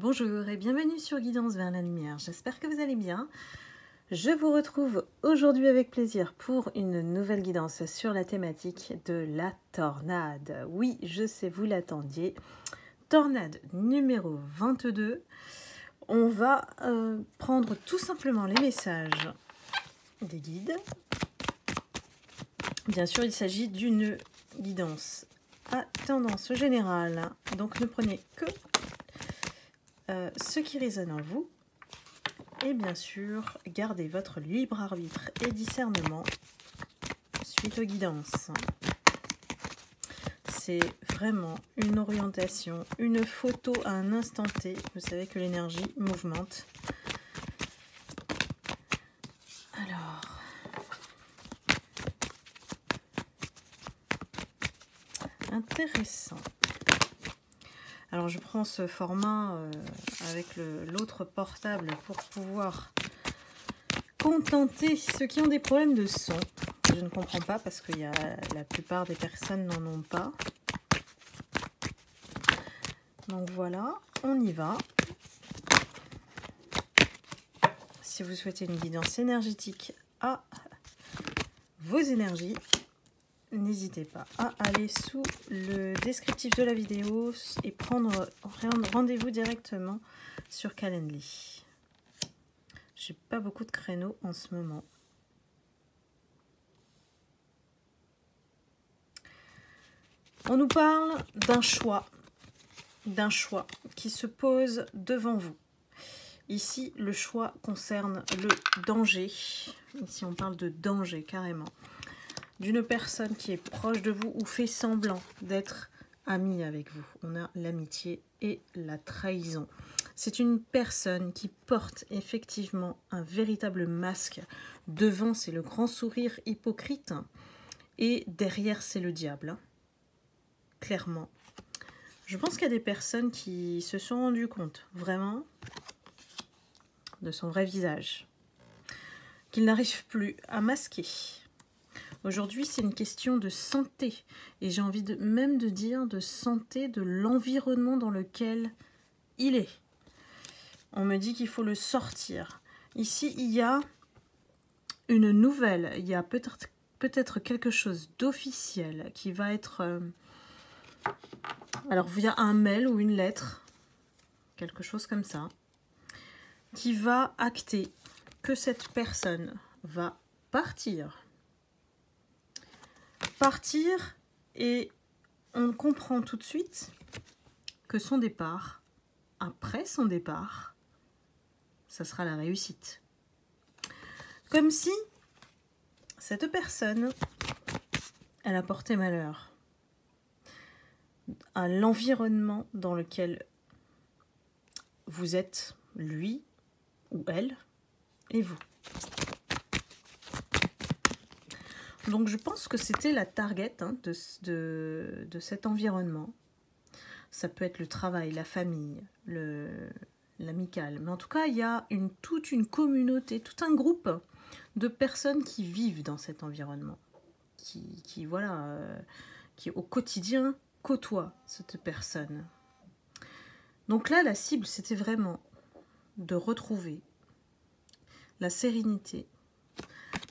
Bonjour et bienvenue sur Guidance vers la lumière, j'espère que vous allez bien. Je vous retrouve aujourd'hui avec plaisir pour une nouvelle guidance sur la thématique de la tornade. Oui, je sais, vous l'attendiez. Tornade numéro 22. On va prendre tout simplement les messages des guides. Bien sûr, il s'agit d'une guidance à tendance générale, donc ne prenez que ce qui résonne en vous. Et bien sûr, gardez votre libre arbitre et discernement suite aux guidances. C'est vraiment une orientation, une photo à un instant T. Vous savez que l'énergie mouvemente. Alors, intéressant. Alors je prends ce format avec l'autre portable pour pouvoir contenter ceux qui ont des problèmes de son. Je ne comprends pas parce que la plupart des personnes n'en ont pas. Donc voilà, on y va. Si vous souhaitez une guidance énergétique à vos énergies, n'hésitez pas à aller sous le descriptif de la vidéo et prendre rendez-vous directement sur Calendly. J'ai pas beaucoup de créneaux en ce moment. On nous parle d'un choix qui se pose devant vous. Ici, le choix concerne le danger. Ici, on parle de danger carrément. D'une personne qui est proche de vous ou fait semblant d'être amie avec vous. On a l'amitié et la trahison. C'est une personne qui porte effectivement un véritable masque. Devant, c'est le grand sourire hypocrite et derrière, c'est le diable. Clairement. Je pense qu'il y a des personnes qui se sont rendues compte vraiment de son vrai visage, qu'ils n'arrivent plus à masquer. Aujourd'hui, c'est une question de santé. Et j'ai envie même de dire de santé de l'environnement dans lequel il est. On me dit qu'il faut le sortir. Ici, il y a une nouvelle. Il y a peut-être quelque chose d'officiel qui va être... alors, via un mail ou une lettre, quelque chose comme ça, qui va acter que cette personne va partir. Et on comprend tout de suite que son départ, après son départ, ça sera la réussite. Comme si cette personne, elle a porté malheur à l'environnement dans lequel vous êtes, lui ou elle, et vous. Donc je pense que c'était la target de cet environnement. Ça peut être le travail, la famille, l'amical. Mais en tout cas, il y a toute une communauté, tout un groupe de personnes qui vivent dans cet environnement. Qui au quotidien côtoient cette personne. Donc là, la cible, c'était vraiment de retrouver la sérénité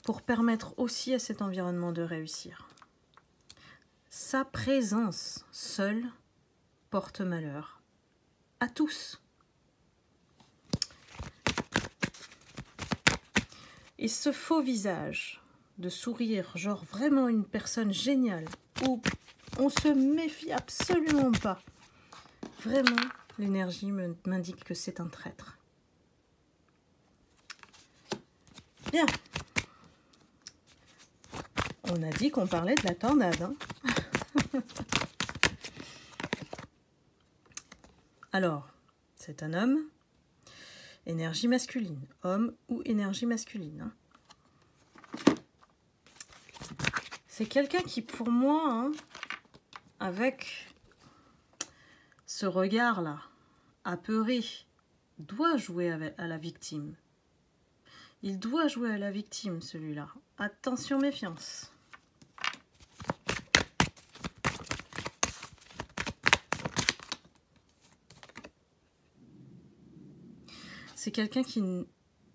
pour permettre aussi à cet environnement de réussir. Sa présence seule porte malheur à tous. Et ce faux visage de sourire, genre vraiment une personne géniale, où on se méfie absolument pas, vraiment, l'énergie m'indique que c'est un traître. Bien. On a dit qu'on parlait de la tornade. Hein. Alors, c'est un homme, énergie masculine, homme ou énergie masculine. Hein. C'est quelqu'un qui, pour moi, hein, avec ce regard-là, apeuré, doit jouer à la victime. Il doit jouer à la victime, celui-là. Attention, méfiance. c'est quelqu'un qui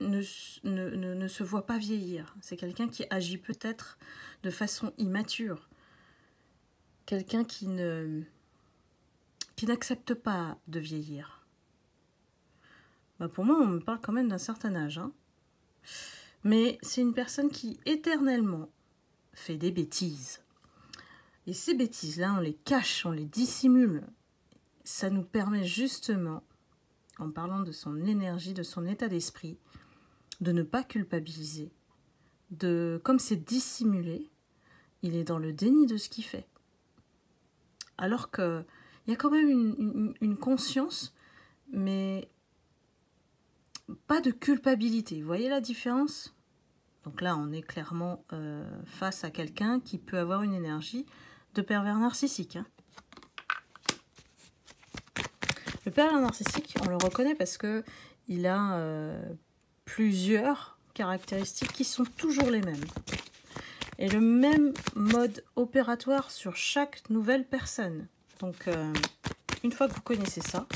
ne se voit pas vieillir. C'est quelqu'un qui agit peut-être de façon immature. Quelqu'un qui n'accepte pas de vieillir. Bah pour moi, on me parle quand même d'un certain âge. Hein. Mais c'est une personne qui éternellement fait des bêtises. Et ces bêtises-là, on les cache, on les dissimule. Ça nous permet justement, en parlant de son énergie, de son état d'esprit, de ne pas culpabiliser. Comme c'est dissimulé, il est dans le déni de ce qu'il fait. Alors qu'il y a quand même une conscience, mais pas de culpabilité. Vous voyez la différence ? Donc là, on est clairement face à quelqu'un qui peut avoir une énergie de pervers narcissique. Hein. Le pervers narcissique, on le reconnaît parce qu'il a plusieurs caractéristiques qui sont toujours les mêmes. Et le même mode opératoire sur chaque nouvelle personne. Donc, une fois que vous connaissez ça,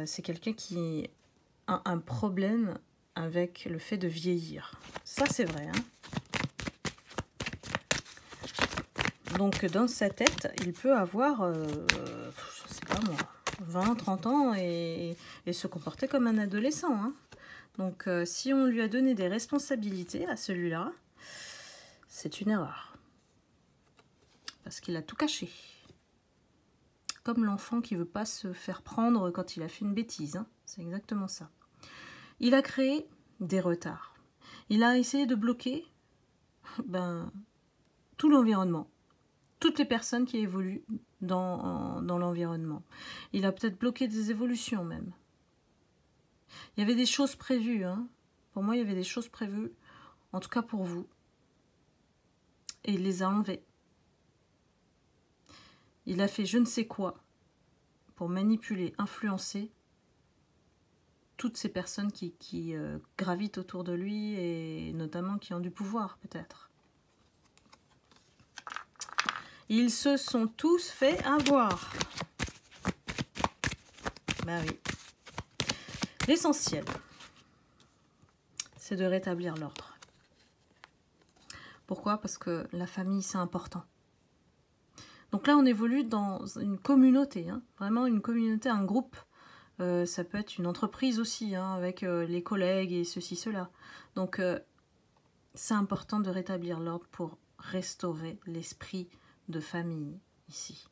c'est quelqu'un qui a un problème avec le fait de vieillir. Ça, c'est vrai. Hein. Donc, dans sa tête, il peut avoir, je sais pas moi, 20, 30 ans et se comporter comme un adolescent. Hein. Donc, si on lui a donné des responsabilités à celui-là, c'est une erreur. Parce qu'il a tout caché. Comme l'enfant qui ne veut pas se faire prendre quand il a fait une bêtise. Hein. C'est exactement ça. Il a créé des retards. Il a essayé de bloquer tout l'environnement. Toutes les personnes qui évoluent dans l'environnement. Il a peut-être bloqué des évolutions même. Il y avait des choses prévues. Hein. Pour moi, il y avait des choses prévues. En tout cas pour vous. Et il les a enlevées. Il a fait je ne sais quoi pour manipuler, influencer toutes ces personnes qui gravitent autour de lui et notamment qui ont du pouvoir peut-être. Ils se sont tous fait avoir. Ben oui. L'essentiel, c'est de rétablir l'ordre. Pourquoi ? Parce que la famille, c'est important. Donc là, on évolue dans une communauté, hein, vraiment une communauté, un groupe. Ça peut être une entreprise aussi, hein, avec les collègues et ceci, cela. Donc, c'est important de rétablir l'ordre pour restaurer l'esprit de famille ici.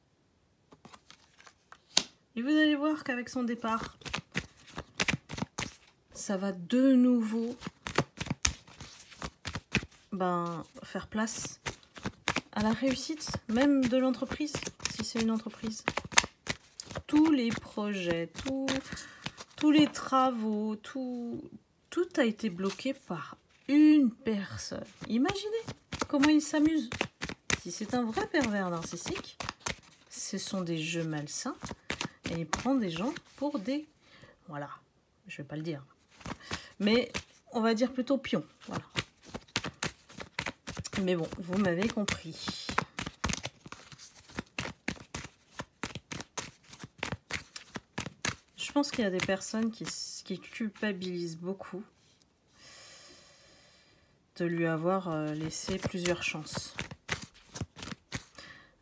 Et vous allez voir qu'avec son départ, ça va de nouveau faire place à la réussite, même de l'entreprise, si c'est une entreprise. Tous les projets, tous les travaux, tout a été bloqué par une personne. Imaginez comment il s'amuse. Si c'est un vrai pervers narcissique, ce sont des jeux malsains et il prend des gens pour des... Voilà, je vais pas le dire. Mais on va dire plutôt pion. Voilà. Mais bon, vous m'avez compris. Je pense qu'il y a des personnes qui culpabilisent beaucoup de lui avoir laissé plusieurs chances.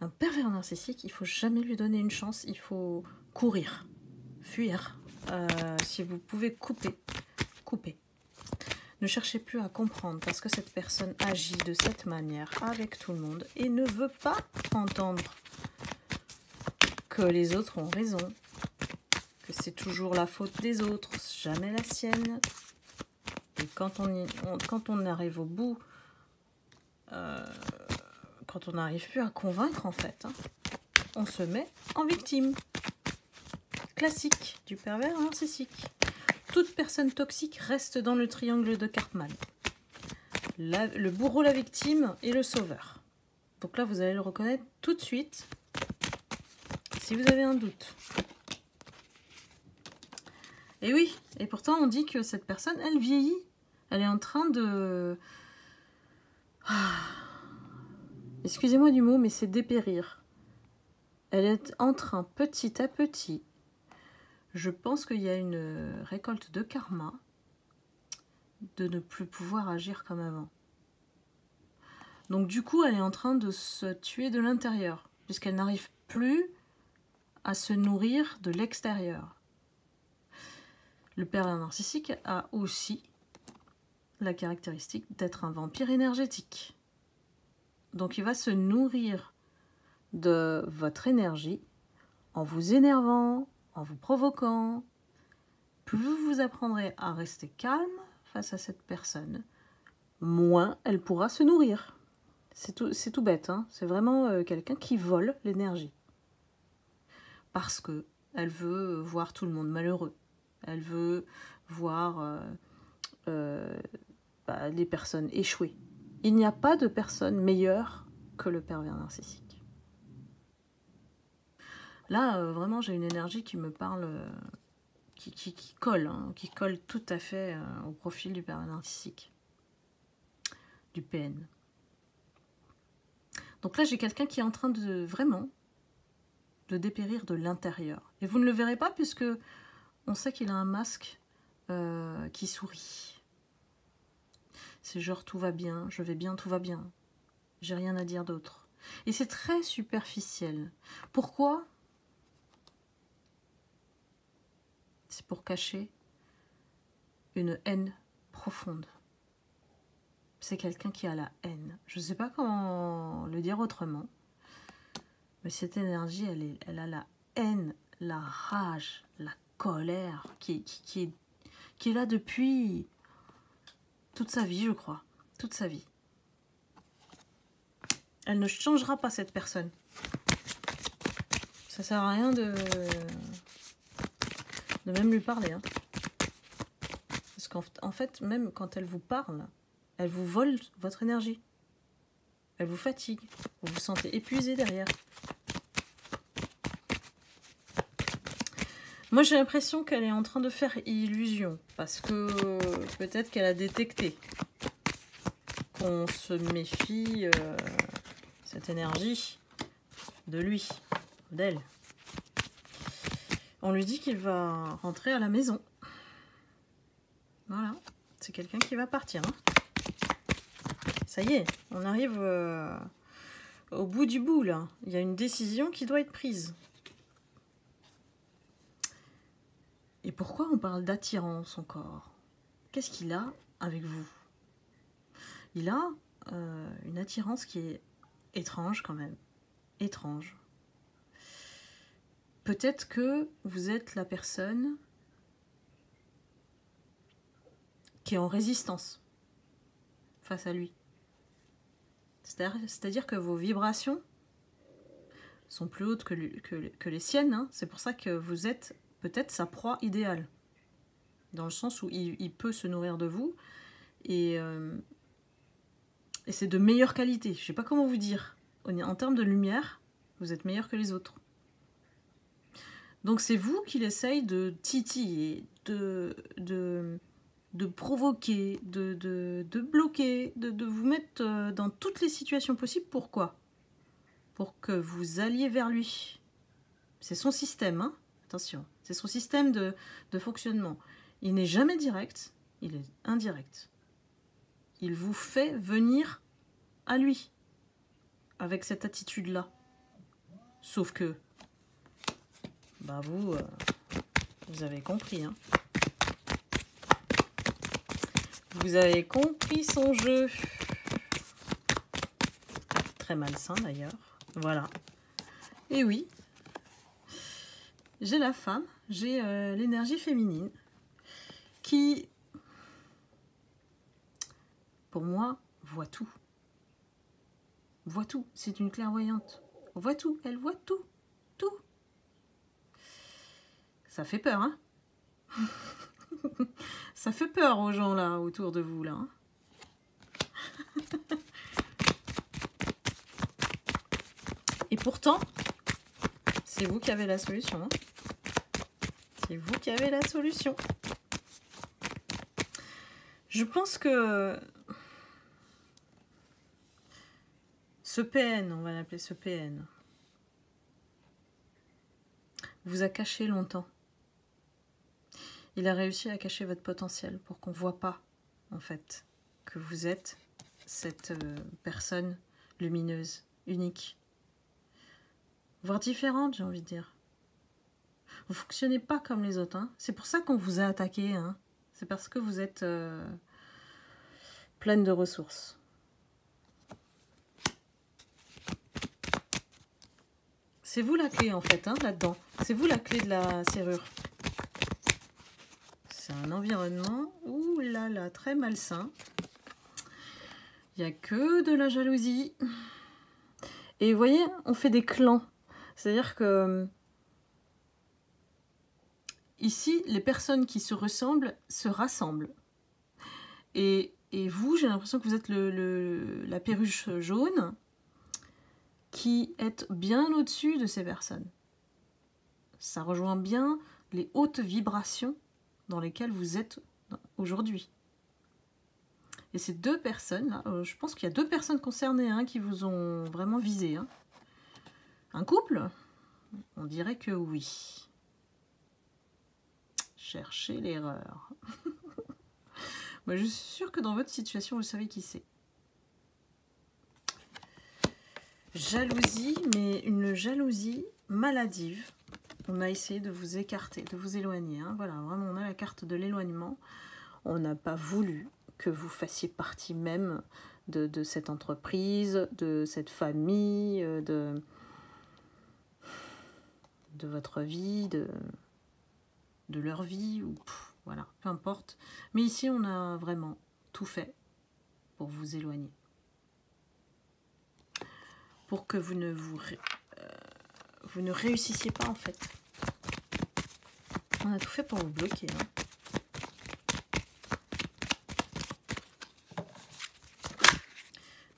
Un pervers narcissique, il ne faut jamais lui donner une chance, il faut courir, fuir. Si vous pouvez couper. Ne cherchez plus à comprendre parce que cette personne agit de cette manière avec tout le monde et ne veut pas entendre que les autres ont raison, que c'est toujours la faute des autres, jamais la sienne. Et quand on arrive au bout, quand on n'arrive plus à convaincre en fait, hein, on se met en victime. Classique du pervers narcissique. Toute personne toxique reste dans le triangle de Cartman. Le bourreau, la victime et le sauveur. Donc là, vous allez le reconnaître tout de suite si vous avez un doute. Et oui, et pourtant on dit que cette personne, elle vieillit. Elle est en train de... Excusez-moi du mot, mais c'est dépérir. Elle est en train, petit à petit, Je pense qu'il y a une récolte de karma de ne plus pouvoir agir comme avant. Donc du coup, elle est en train de se tuer de l'intérieur, puisqu'elle n'arrive plus à se nourrir de l'extérieur. Le pervers narcissique a aussi la caractéristique d'être un vampire énergétique. Donc il va se nourrir de votre énergie en vous énervant, en vous provoquant. Plus vous apprendrez à rester calme face à cette personne, moins elle pourra se nourrir. C'est tout bête, hein. C'est vraiment quelqu'un qui vole l'énergie. Parce que elle veut voir tout le monde malheureux. Elle veut voir les personnes échouer. Il n'y a pas de personne meilleure que le pervers narcissique. Là, vraiment, j'ai une énergie qui me parle, qui colle, hein, qui colle tout à fait au profil du pervers narcissique, du PN. Donc là, j'ai quelqu'un qui est en train de vraiment de dépérir de l'intérieur. Et vous ne le verrez pas puisque on sait qu'il a un masque qui sourit. C'est genre tout va bien, je vais bien, tout va bien. J'ai rien à dire d'autre. Et c'est très superficiel. Pourquoi ? C'est pour cacher une haine profonde. C'est quelqu'un qui a la haine. Je ne sais pas comment le dire autrement. Mais cette énergie, elle a la haine, la rage, la colère qui est là depuis toute sa vie, je crois. Toute sa vie. Elle ne changera pas, cette personne. Ça sert à rien de même lui parler. Hein. Parce qu'en fait, même quand elle vous parle, elle vous vole votre énergie. Elle vous fatigue. Vous vous sentez épuisé derrière. Moi, j'ai l'impression qu'elle est en train de faire illusion. Parce que peut-être qu'elle a détecté qu'on se méfie cette énergie de lui, d'elle. On lui dit qu'il va rentrer à la maison. Voilà, c'est quelqu'un qui va partir. Hein. Ça y est, on arrive au bout du bout, là. Il y a une décision qui doit être prise. Et pourquoi on parle d'attirance encore? Qu'est-ce qu'il a avec vous? Il a une attirance qui est étrange quand même. Étrange. Peut-être que vous êtes la personne qui est en résistance face à lui. C'est-à-dire que vos vibrations sont plus hautes que les siennes. Hein. C'est pour ça que vous êtes peut-être sa proie idéale. Dans le sens où il peut se nourrir de vous. Et c'est de meilleure qualité. Je ne sais pas comment vous dire. En termes de lumière, vous êtes meilleur que les autres. Donc c'est vous qui l'essaye de titiller, de provoquer, de bloquer, de vous mettre dans toutes les situations possibles. Pourquoi? Pour que vous alliez vers lui. C'est son système, hein? Attention, c'est son système de fonctionnement. Il n'est jamais direct, il est indirect. Il vous fait venir à lui, avec cette attitude-là. Sauf que, bah vous avez compris, hein. Vous avez compris son jeu. Très malsain d'ailleurs. Voilà. Et oui, j'ai la femme, j'ai l'énergie féminine qui, pour moi, voit tout. Voit tout. C'est une clairvoyante. Voit tout. Elle voit tout. Tout. Ça fait peur, hein? Ça fait peur aux gens là, autour de vous, là. Hein. Et pourtant, c'est vous qui avez la solution. Hein. C'est vous qui avez la solution. Je pense que ce PN, on va l'appeler ce PN, vous a caché longtemps. Il a réussi à cacher votre potentiel pour qu'on ne voit pas, en fait, que vous êtes cette personne lumineuse, unique, voire différente, j'ai envie de dire. Vous ne fonctionnez pas comme les autres. Hein. C'est pour ça qu'on vous a attaqué. Hein. C'est parce que vous êtes pleine de ressources. C'est vous la clé, en fait, hein, là-dedans. C'est vous la clé de la serrure. C'est un environnement, ouh là là, très malsain. Il n'y a que de la jalousie. Et vous voyez, on fait des clans. C'est-à-dire que ici, les personnes qui se ressemblent se rassemblent. Et vous, j'ai l'impression que vous êtes la perruche jaune qui est bien au-dessus de ces personnes. Ça rejoint bien les hautes vibrations dans lesquelles vous êtes aujourd'hui. Et ces deux personnes, là, je pense qu'il y a deux personnes concernées hein, qui vous ont vraiment visé. Hein. Un couple? On dirait que oui. Cherchez l'erreur. Moi, je suis sûre que dans votre situation, vous savez qui c'est. Jalousie, mais une jalousie maladive. On a essayé de vous écarter, de vous éloigner. Hein. Voilà, vraiment, on a la carte de l'éloignement. On n'a pas voulu que vous fassiez partie même de cette entreprise, de cette famille, de votre vie, de leur vie, ou voilà, peu importe. Mais ici, on a vraiment tout fait pour vous éloigner. Pour que vous ne réussissiez pas, en fait. On a tout fait pour vous bloquer. Hein.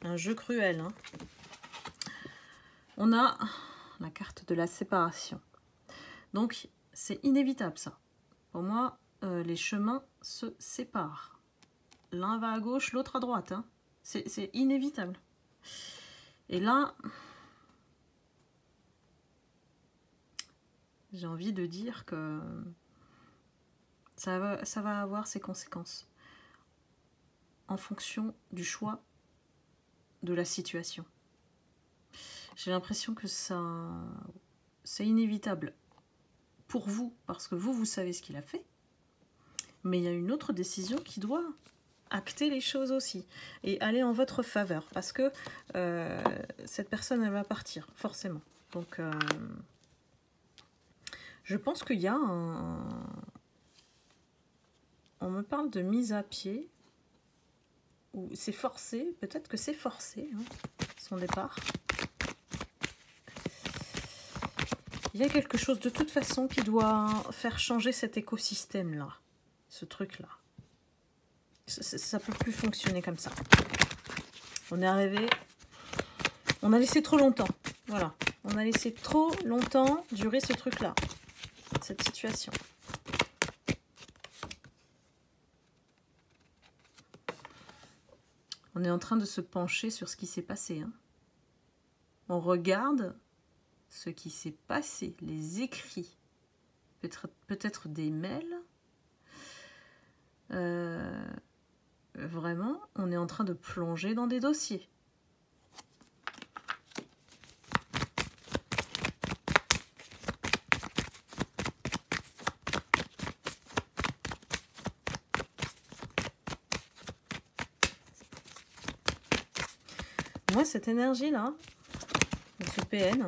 Un jeu cruel. Hein. On a la carte de la séparation. Donc, c'est inévitable, ça. Pour moi, les chemins se séparent. L'un va à gauche, l'autre à droite. Hein. C'est inévitable. Et là, j'ai envie de dire que ça va avoir ses conséquences en fonction du choix de la situation. J'ai l'impression que c'est inévitable pour vous, parce que vous savez ce qu'il a fait. Mais il y a une autre décision qui doit acter les choses aussi et aller en votre faveur, parce que cette personne, elle va partir, forcément. Donc, je pense qu'il y a on me parle de mise à pied, ou c'est forcé, peut-être que c'est forcé, hein, son départ. Il y a quelque chose de toute façon qui doit faire changer cet écosystème-là, ce truc-là. Ça ne peut plus fonctionner comme ça. On est arrivé, on a laissé trop longtemps, voilà. On a laissé trop longtemps durer ce truc-là, cette situation. On est en train de se pencher sur ce qui s'est passé. Hein. On regarde ce qui s'est passé, les écrits, peut-être des mails. Vraiment, on est en train de plonger dans des dossiers. Moi, cette énergie-là, de ce PN,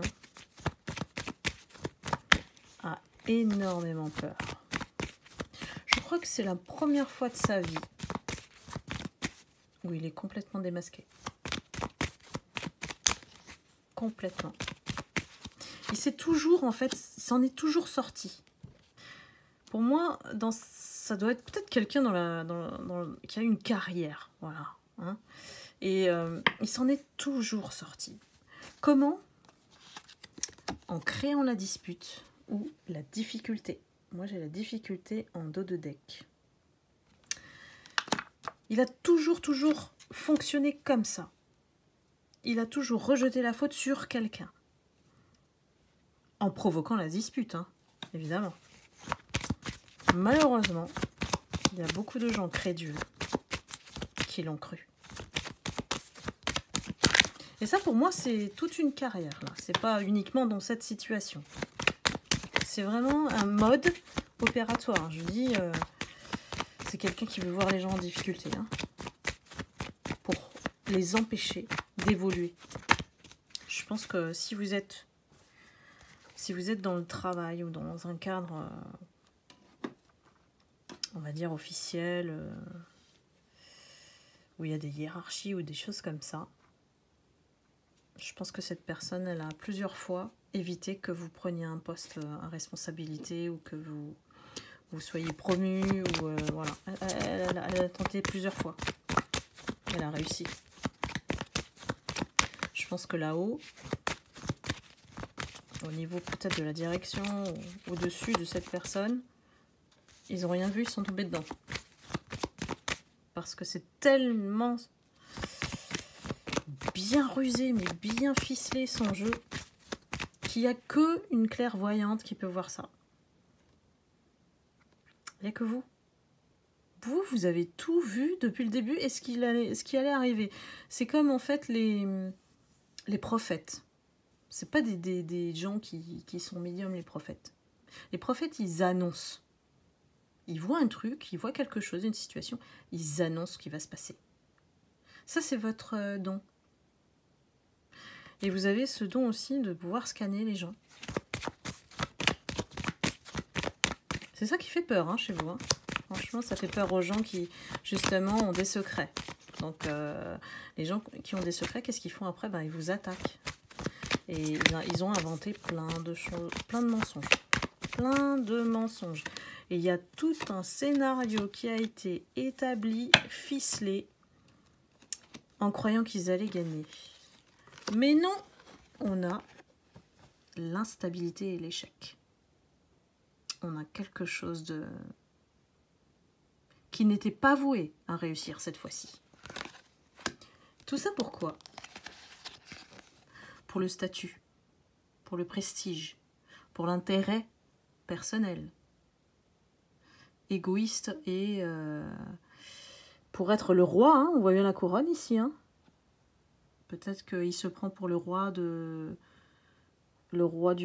a énormément peur. Je crois que c'est la première fois de sa vie où il est complètement démasqué. Complètement. Il s'est toujours, en fait, s'en est toujours sorti. Pour moi, ça doit être peut-être quelqu'un qui a une carrière, voilà. Hein. Et il s'en est toujours sorti. Comment? En créant la dispute ou la difficulté. Moi, j'ai la difficulté en dos de deck. Il a toujours fonctionné comme ça. Il a toujours rejeté la faute sur quelqu'un. En provoquant la dispute, hein, évidemment. Malheureusement, il y a beaucoup de gens crédules qui l'ont cru. Et ça, pour moi, c'est toute une carrière. C'est pas uniquement dans cette situation. C'est vraiment un mode opératoire. Je dis, c'est quelqu'un qui veut voir les gens en difficulté, hein, pour les empêcher d'évoluer. Je pense que si vous êtes dans le travail ou dans un cadre, on va dire officiel, où il y a des hiérarchies ou des choses comme ça, je pense que cette personne, elle a plusieurs fois évité que vous preniez un poste à responsabilité ou que vous soyez promu. Ou voilà. Elle a tenté plusieurs fois. Elle a réussi. Je pense que là-haut, au niveau peut-être de la direction, au-dessus de cette personne, ils n'ont rien vu, ils sont tombés dedans. Parce que c'est tellement bien rusé, mais bien ficelé son jeu, qu'il n'y a qu'une clairvoyante qui peut voir ça. Il n'y a que vous. Vous avez tout vu depuis le début et ce qui allait arriver. C'est comme en fait les prophètes. C'est pas des gens qui sont médiums, les prophètes. Les prophètes, ils annoncent. Ils voient un truc, ils voient quelque chose, une situation, ils annoncent ce qui va se passer. Ça, c'est votre don. Et vous avez ce don aussi de pouvoir scanner les gens. C'est ça qui fait peur, hein, chez vous. Hein. Franchement, ça fait peur aux gens qui, justement, ont des secrets. Donc, les gens qui ont des secrets, qu'est-ce qu'ils font après? Ils vous attaquent. Et ils ont inventé plein de choses, plein de mensonges. Plein de mensonges. Et il y a tout un scénario qui a été établi, ficelé, en croyant qu'ils allaient gagner. Mais non, on a l'instabilité et l'échec. On a quelque chose qui n'était pas voué à réussir cette fois-ci. Tout ça pourquoi? Pour le statut, pour le prestige, pour l'intérêt personnel, égoïste et pour être le roi, hein, on voit bien la couronne ici, hein. Peut-être qu'il se prend pour le roi du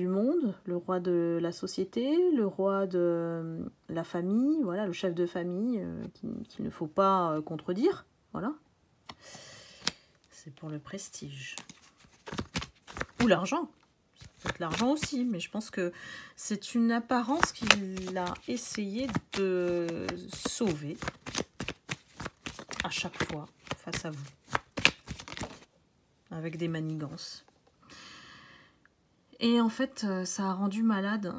monde, le roi de la société, le roi de la famille, voilà, le chef de famille qu'il ne faut pas contredire, voilà. C'est pour le prestige. Ou l'argent. Ça peut être l'argent aussi, mais je pense que c'est une apparence qu'il a essayé de sauver à chaque fois face à vous. Avec des manigances. Et en fait, ça a rendu malade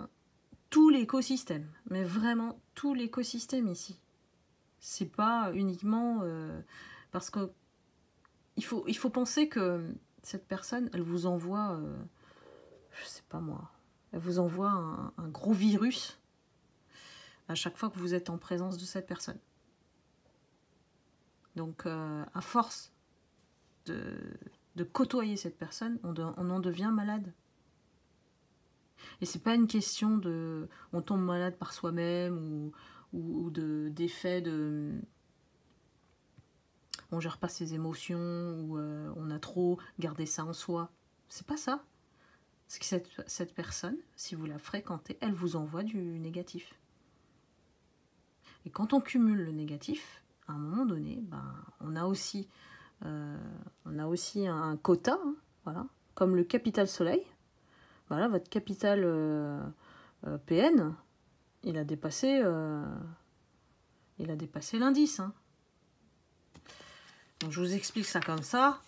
tout l'écosystème. Mais vraiment tout l'écosystème ici. C'est pas uniquement... parce que il faut penser que cette personne, elle vous envoie... je sais pas moi. Elle vous envoie un gros virus à chaque fois que vous êtes en présence de cette personne. Donc, à force de côtoyer cette personne, on en devient malade. Et c'est pas une question de... On tombe malade par soi-même ou d'effet de... On gère pas ses émotions ou on a trop gardé ça en soi. C'est pas ça. C'est que cette personne, si vous la fréquentez, elle vous envoie du négatif. Et quand on cumule le négatif, à un moment donné, on a aussi un quota, hein, voilà, comme le capital soleil. Voilà, votre capital PN, il a dépassé l'indice. Hein. Donc je vous explique ça comme ça,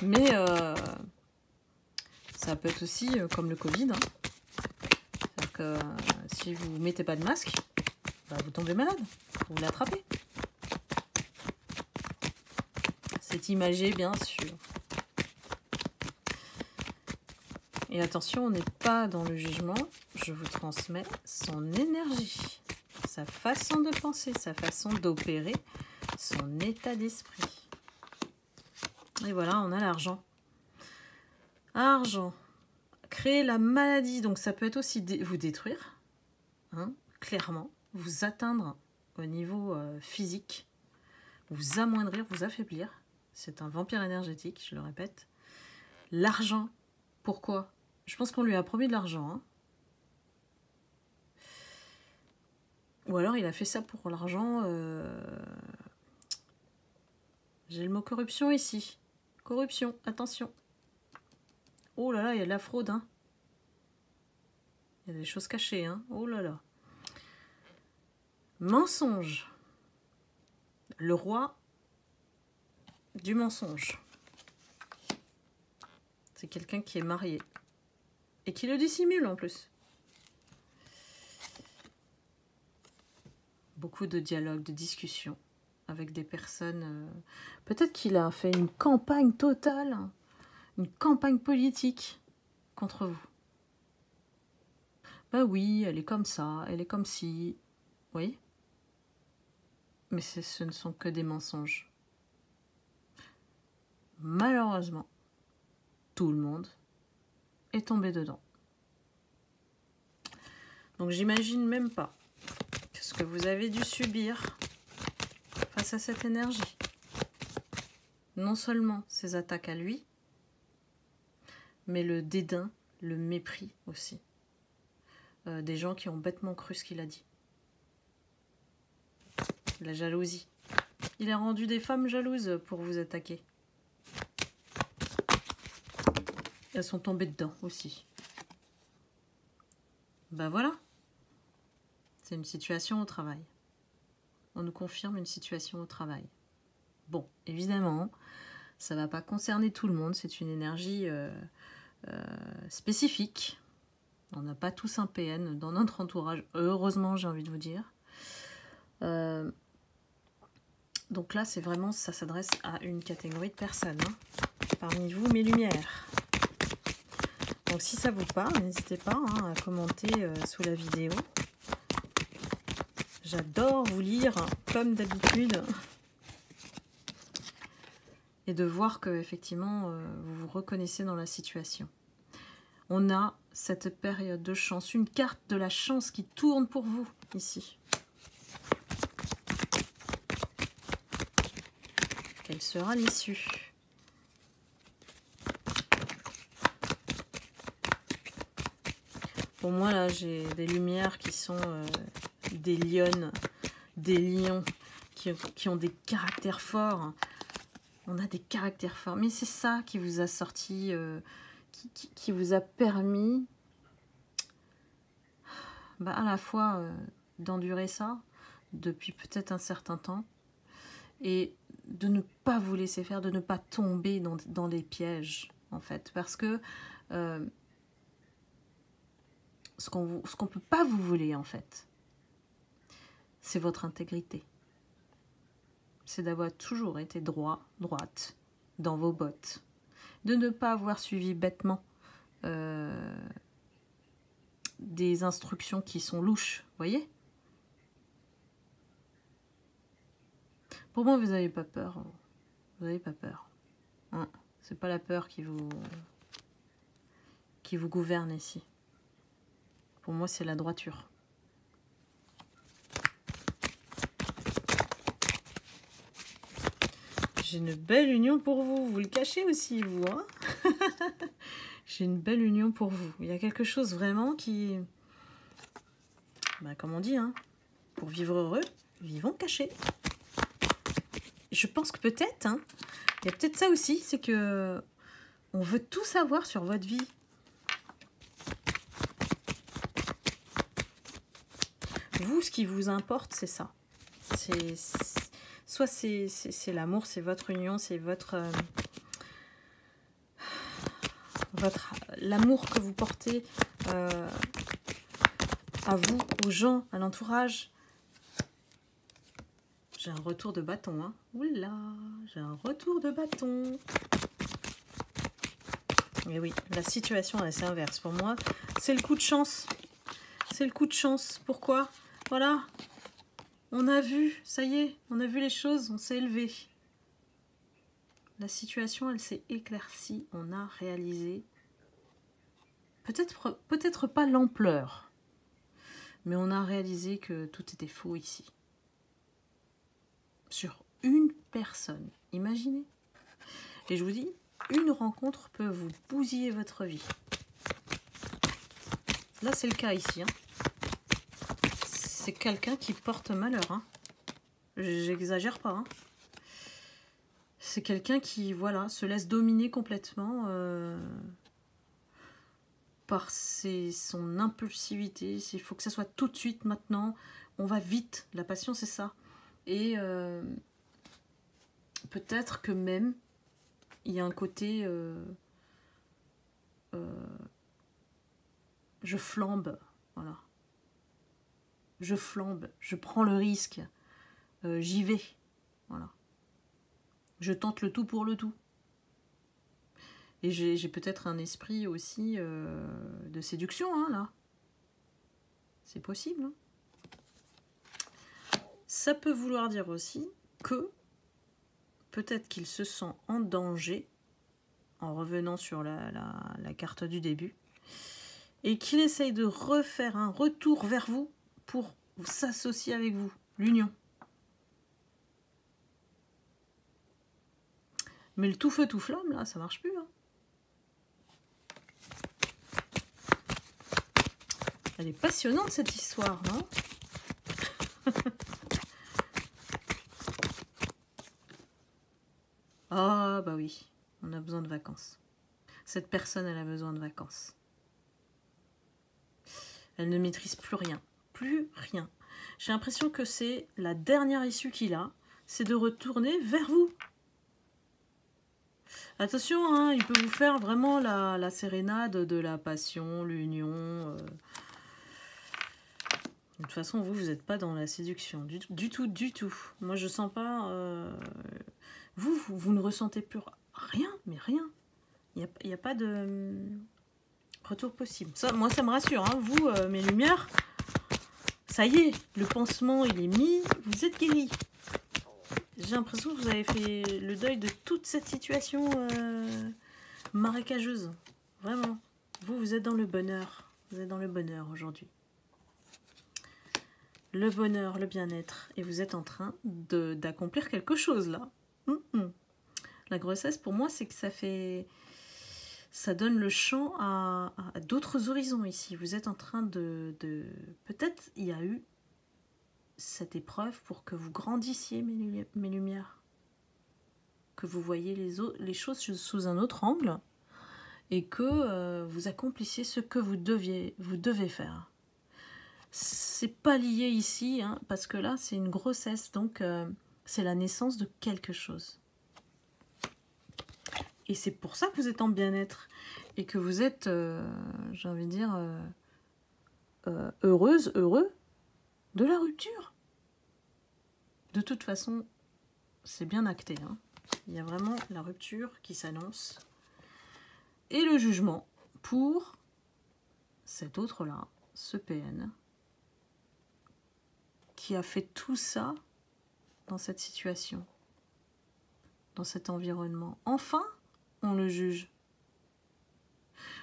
mais ça peut être aussi comme le Covid. Hein. C'est-à-dire que si vous ne mettez pas de masque, vous tombez malade, vous l'attrapez. C'est imagé, bien sûr. Et attention, on n'est pas dans le jugement. Je vous transmets son énergie, sa façon de penser, sa façon d'opérer, son état d'esprit. Et voilà, on a l'argent. Argent. Créer la maladie, donc ça peut être aussi vous détruire. Hein, clairement vous atteindre au niveau physique, vous amoindrir, vous affaiblir. C'est un vampire énergétique, je le répète. L'argent, pourquoi? Je pense qu'on lui a promis de l'argent. Hein. Ou alors il a fait ça pour l'argent. J'ai le mot corruption ici. Corruption, attention. Oh là là, il y a de la fraude. Hein. Il y a des choses cachées. Hein. Oh là là. Mensonge. Le roi du mensonge. C'est quelqu'un qui est marié. Et qui le dissimule en plus. Beaucoup de dialogues, de discussions avec des personnes. Peut-être qu'il a fait une campagne totale, une campagne politique contre vous. Bah oui, elle est comme ça, elle est comme ci. Oui. Mais ce ne sont que des mensonges. Malheureusement, tout le monde est tombé dedans. Donc j'imagine même pas ce que vous avez dû subir face à cette énergie. Non seulement ses attaques à lui, mais le dédain, le mépris aussi. Des gens qui ont bêtement cru ce qu'il a dit. La jalousie. Il a rendu des femmes jalouses pour vous attaquer. Elles sont tombées dedans aussi. Ben voilà. C'est une situation au travail. On nous confirme une situation au travail. Bon, évidemment, ça ne va pas concerner tout le monde. C'est une énergie spécifique. On n'a pas tous un PN dans notre entourage. Heureusement, j'ai envie de vous dire. Donc là, c'est vraiment, ça s'adresse à une catégorie de personnes. Hein, parmi vous, mes lumières. Donc si ça vous parle, n'hésitez pas à commenter sous la vidéo. J'adore vous lire comme d'habitude. Et de voir que effectivement vous vous reconnaissez dans la situation. On a cette période de chance, une carte de la chance qui tourne pour vous ici. Quelle sera l'issue? Pour moi, là, j'ai des lumières qui sont des lionnes, des lions qui ont des caractères forts. On a des caractères forts. Mais c'est ça qui vous a sorti, qui vous a permis à la fois d'endurer ça depuis peut-être un certain temps et de ne pas vous laisser faire, de ne pas tomber dans des pièges, en fait. Parce que ce qu'on peut pas vous voler, en fait, c'est votre intégrité. C'est d'avoir toujours été droite, dans vos bottes. De ne pas avoir suivi bêtement des instructions qui sont louches, vous voyez? Pour moi, vous n'avez pas peur. Vous n'avez pas peur. Hein, c'est pas la peur qui vous gouverne ici. Pour moi, c'est la droiture. J'ai une belle union pour vous. Vous le cachez aussi, vous. Hein. J'ai une belle union pour vous. Il y a quelque chose vraiment qui... comme on dit, hein, pour vivre heureux, vivons cachés. Je pense que peut-être, hein, il y a peut-être ça aussi, c'est que on veut tout savoir sur votre vie. Vous, ce qui vous importe, c'est ça. Soit c'est l'amour, c'est votre union, c'est l'amour que vous portez à vous, aux gens, à l'entourage. J'ai un retour de bâton, hein. Oula, j'ai un retour de bâton. Et oui, la situation est assez inverse. Pour moi, c'est le coup de chance. C'est le coup de chance. Pourquoi? Voilà. On a vu, ça y est, on a vu les choses, on s'est élevé. La situation, elle s'est éclaircie. On a réalisé peut-être pas l'ampleur, Mais on a réalisé que tout était faux ici. Sur une personne, imaginez. Et je vous dis, une rencontre peut vous bousiller votre vie. Là, c'est le cas ici. Hein. C'est quelqu'un qui porte malheur. Hein. J'exagère pas. Hein. C'est quelqu'un qui, voilà, se laisse dominer complètement par son impulsivité. Il faut que ça soit tout de suite, maintenant. On va vite. La passion, c'est ça. Et peut-être que même, il y a un côté... je flambe, voilà. Je flambe, je prends le risque, j'y vais, voilà. Je tente le tout pour le tout. Et j'ai peut-être un esprit aussi de séduction, hein, là. C'est possible. Hein. Ça peut vouloir dire aussi que peut-être qu'il se sent en danger, en revenant sur la carte du début, et qu'il essaye de refaire un retour vers vous pour s'associer avec vous, l'union. Mais le tout feu tout flamme, là, ça marche plus. Hein. Elle est passionnante, cette histoire, non? Ah, bah oui, on a besoin de vacances. Cette personne, elle a besoin de vacances. Elle ne maîtrise plus rien. Plus rien. J'ai l'impression que c'est la dernière issue qu'il a, c'est de retourner vers vous. Attention, hein, il peut vous faire vraiment la sérénade de la passion, l'union. De toute façon, vous n'êtes pas dans la séduction. Du tout. Moi, je sens pas... Vous ne ressentez plus rien, mais rien. Il n'y a pas de retour possible. Ça, moi, ça me rassure. Hein. Vous, mes lumières, ça y est, le pansement, il est mis. Vous êtes guéris. J'ai l'impression que vous avez fait le deuil de toute cette situation marécageuse. Vraiment. Vous êtes dans le bonheur. Vous êtes dans le bonheur aujourd'hui. Le bonheur, le bien-être. Et vous êtes en train d'accomplir quelque chose, là. La grossesse, pour moi, c'est que ça donne le champ à d'autres horizons ici. Vous êtes en train de... Peut-être il y a eu cette épreuve pour que vous grandissiez, mes lumières. Que vous voyez les choses sous un autre angle et que vous accomplissiez ce que vous devez faire. C'est pas lié ici, hein, parce que là, c'est une grossesse, donc c'est la naissance de quelque chose. Et c'est pour ça que vous êtes en bien-être et que vous êtes, j'ai envie de dire, heureux de la rupture. De toute façon, c'est bien acté. Hein. Il y a vraiment la rupture qui s'annonce et le jugement pour cet autre-là, ce PN, qui a fait tout ça dans cette situation, dans cet environnement. Enfin, on le juge.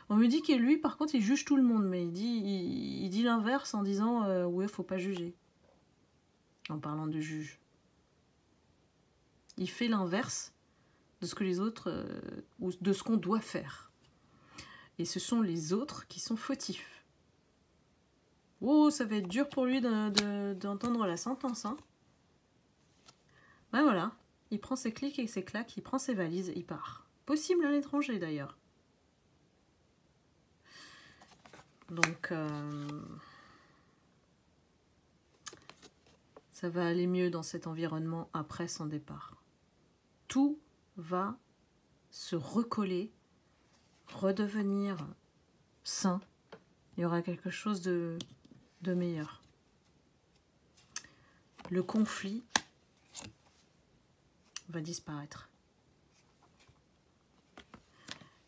On me dit que lui, par contre, il juge tout le monde, mais il dit l'inverse en disant ouais, faut pas juger. En parlant de juge. Il fait l'inverse de ce que les autres, ou de ce qu'on doit faire. Et ce sont les autres qui sont fautifs. Oh, ça va être dur pour lui d'entendre la sentence. Hein. Ben voilà, il prend ses clics et ses claques, il prend ses valises, il part. Possible à l'étranger d'ailleurs. Donc, ça va aller mieux dans cet environnement après son départ. Tout va se recoller, redevenir sain. Il y aura quelque chose de meilleur. Le conflit va disparaître.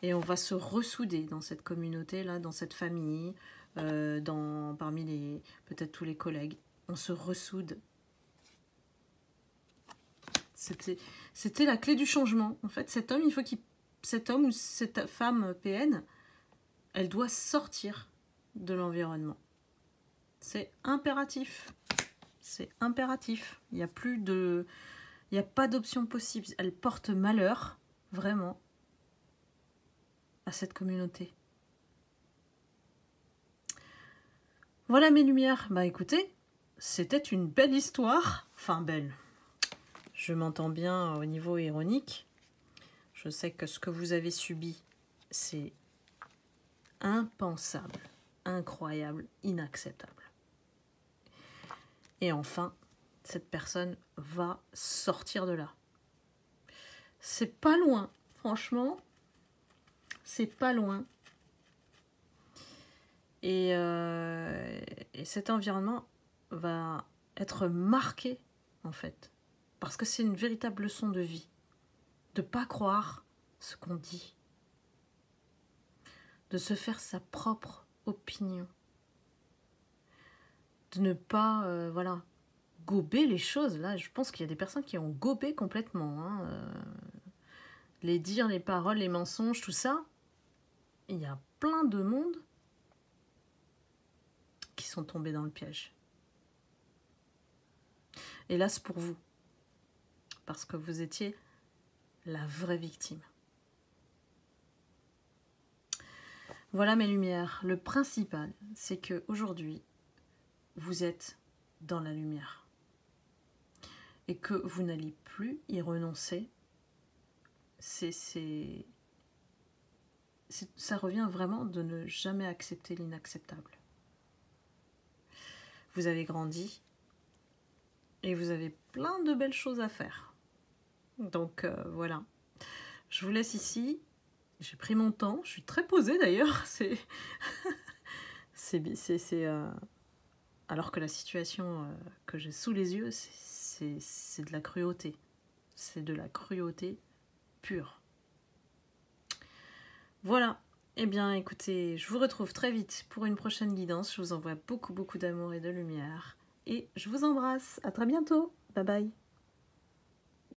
Et on va se ressouder dans cette communauté-là, dans cette famille, parmi peut-être tous les collègues. On se ressoude. C'était la clé du changement. En fait, cet homme ou cette femme PN, elle doit sortir de l'environnement. C'est impératif. C'est impératif. Il n'y a plus de... Il n'y a pas d'option possible. Elle porte malheur, vraiment, à cette communauté. Voilà mes lumières. Bah écoutez, c'était une belle histoire. Enfin belle. Je m'entends bien au niveau ironique. Je sais que ce que vous avez subi, c'est impensable, incroyable, inacceptable. Et enfin, cette personne va sortir de là. C'est pas loin, franchement, c'est pas loin. Et cet environnement va être marqué, en fait, parce que c'est une véritable leçon de vie. De ne pas croire ce qu'on dit. De se faire sa propre opinion. De ne pas, voilà, gober les choses. Là, je pense qu'il y a des personnes qui ont gobé complètement. Hein. Les dires, les paroles, les mensonges, tout ça. Il y a plein de monde qui sont tombés dans le piège. Hélas pour vous. Parce que vous étiez la vraie victime. Voilà mes lumières. Le principal, c'est que aujourd'hui, vous êtes dans la lumière. Et que vous n'allez plus y renoncer. Ça revient vraiment de ne jamais accepter l'inacceptable. Vous avez grandi et vous avez plein de belles choses à faire. Donc voilà, je vous laisse ici. J'ai pris mon temps, je suis très posée d'ailleurs. Alors que la situation que j'ai sous les yeux, c'est de la cruauté. C'est de la cruauté pure. Voilà. Eh bien, écoutez, je vous retrouve très vite pour une prochaine guidance. Je vous envoie beaucoup d'amour et de lumière. Et je vous embrasse. À très bientôt. Bye bye.